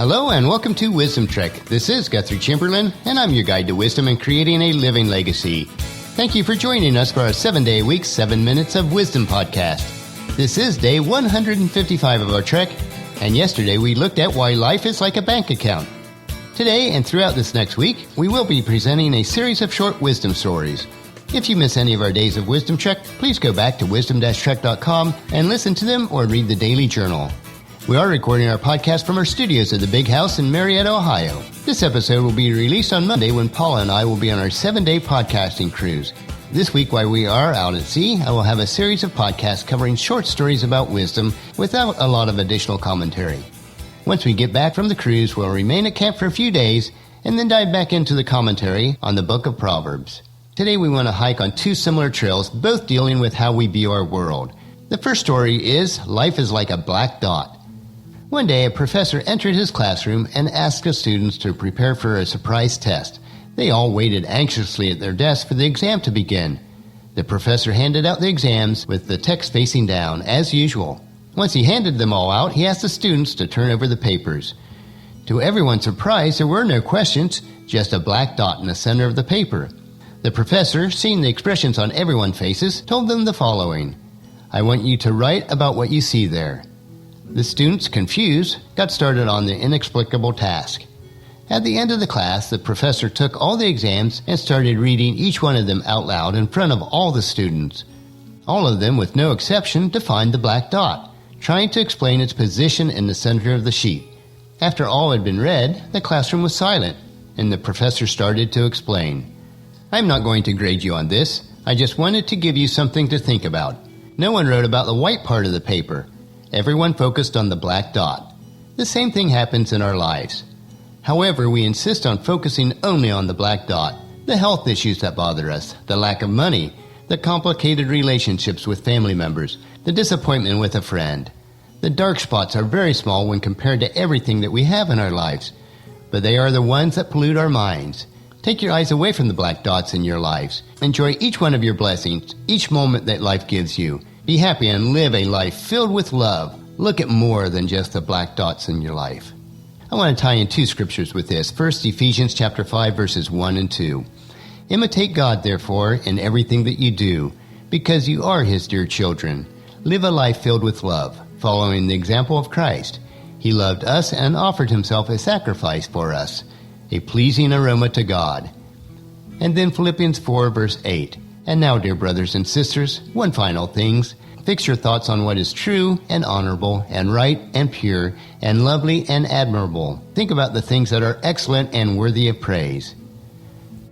Hello and welcome to Wisdom Trek. This is Guthrie Chamberlain, and I'm your guide to wisdom and creating a living legacy. Thank you for joining us for our 7-day-a-week, 7 Minutes of Wisdom podcast. This is day 155 of our trek, and yesterday we looked at why life is like a bank account. Today and throughout this next week, we will be presenting a series of short wisdom stories. If you miss any of our days of Wisdom Trek, please go back to wisdom-trek.com and listen to them or read the daily journal. We are recording our podcast from our studios at the Big House in Marietta, Ohio. This episode will be released on Monday when Paula and I will be on our 7-day podcasting cruise. This week, while we are out at sea, I will have a series of podcasts covering short stories about wisdom without a lot of additional commentary. Once we get back from the cruise, we'll remain at camp for a few days and then dive back into the commentary on the book of Proverbs. Today we want to hike on 2 similar trails, both dealing with how we view our world. The first story is, Life is like a black dot. One day a professor entered his classroom and asked the students to prepare for a surprise test. They all waited anxiously at their desks for the exam to begin. The professor handed out the exams with the text facing down, as usual. Once he handed them all out, he asked the students to turn over the papers. To everyone's surprise, there were no questions, just a black dot in the center of the paper. The professor, seeing the expressions on everyone's faces, told them the following: I want you to write about what you see there. The students, confused, got started on the inexplicable task. At the end of the class, the professor took all the exams and started reading each one of them out loud in front of all the students. All of them, with no exception, defined the black dot, trying to explain its position in the center of the sheet. After all had been read, the classroom was silent, and the professor started to explain. I'm not going to grade you on this. I just wanted to give you something to think about. No one wrote about the white part of the paper. Everyone focused on the black dot. The same thing happens in our lives. However, we insist on focusing only on the black dot, the health issues that bother us, the lack of money, the complicated relationships with family members, the disappointment with a friend. The dark spots are very small when compared to everything that we have in our lives, but they are the ones that pollute our minds. Take your eyes away from the black dots in your lives. Enjoy each one of your blessings, each moment that life gives you. Be happy and live a life filled with love. Look at more than just the black dots in your life. I want to tie in 2 scriptures with this. First, Ephesians chapter 5, verses 1 and 2. Imitate God, therefore, in everything that you do, because you are His dear children. Live a life filled with love, following the example of Christ. He loved us and offered Himself a sacrifice for us, a pleasing aroma to God. And then Philippians 4, verse 8. And now, dear brothers and sisters, one final thing. Fix your thoughts on what is true and honorable and right and pure and lovely and admirable. Think about the things that are excellent and worthy of praise.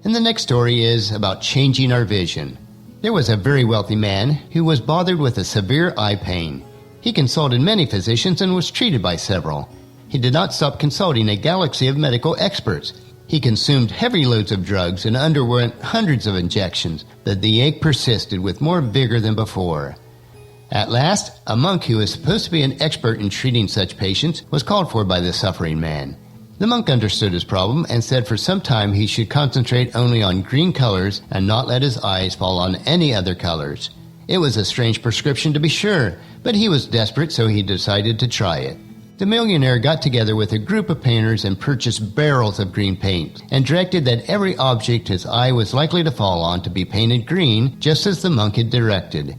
And the next story is about changing our vision. There was a very wealthy man who was bothered with a severe eye pain. He consulted many physicians and was treated by several. He did not stop consulting a galaxy of medical experts. He consumed heavy loads of drugs and underwent hundreds of injections, but the ache persisted with more vigor than before. At last, a monk who was supposed to be an expert in treating such patients was called for by the suffering man. The monk understood his problem and said for some time he should concentrate only on green colors and not let his eyes fall on any other colors. It was a strange prescription to be sure, but he was desperate, so he decided to try it. The millionaire got together with a group of painters and purchased barrels of green paint and directed that every object his eye was likely to fall on to be painted green, just as the monk had directed.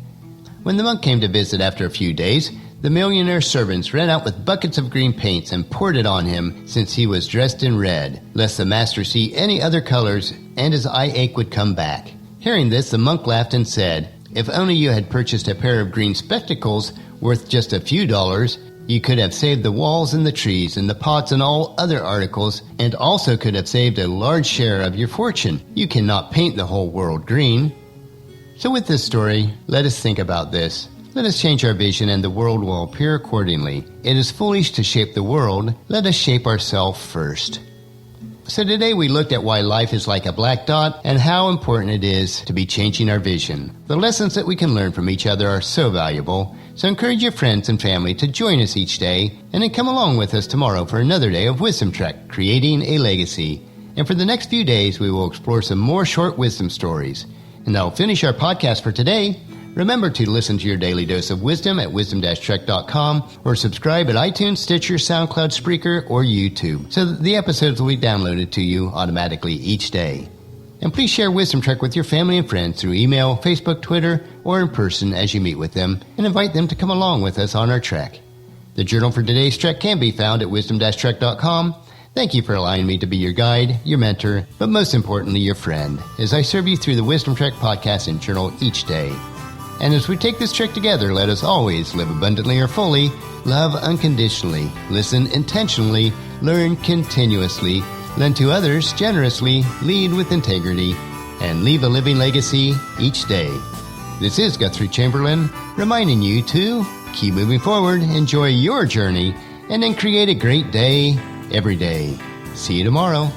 When the monk came to visit after a few days, the millionaire's servants ran out with buckets of green paints and poured it on him, since he was dressed in red, lest the master see any other colors and his eye ache would come back. Hearing this, the monk laughed and said, If only you had purchased a pair of green spectacles worth just a few dollars, you could have saved the walls and the trees and the pots and all other articles, and also could have saved a large share of your fortune. You cannot paint the whole world green. So with this story, let us think about this. Let us change our vision and the world will appear accordingly. It is foolish to shape the world. Let us shape ourselves first. So today we looked at why life is like a black dot and how important it is to be changing our vision. The lessons that we can learn from each other are so valuable. So encourage your friends and family to join us each day and then come along with us tomorrow for another day of Wisdom Trek, creating a legacy. And for the next few days, we will explore some more short wisdom stories. And that'll finish our podcast for today. Remember to listen to your daily dose of wisdom at wisdom-trek.com or subscribe at iTunes, Stitcher, SoundCloud, Spreaker, or YouTube so that the episodes will be downloaded to you automatically each day. And please share Wisdom Trek with your family and friends through email, Facebook, Twitter, or in person as you meet with them, and invite them to come along with us on our trek. The journal for today's trek can be found at wisdom-trek.com. Thank you for allowing me to be your guide, your mentor, but most importantly, your friend, as I serve you through the Wisdom Trek podcast and journal each day. And as we take this trek together, let us always live abundantly or fully, love unconditionally, listen intentionally, learn continuously, lend to others generously, lead with integrity, and leave a living legacy each day. This is Guthrie Chamberlain, reminding you to keep moving forward, enjoy your journey, and then create a great day every day. See you tomorrow.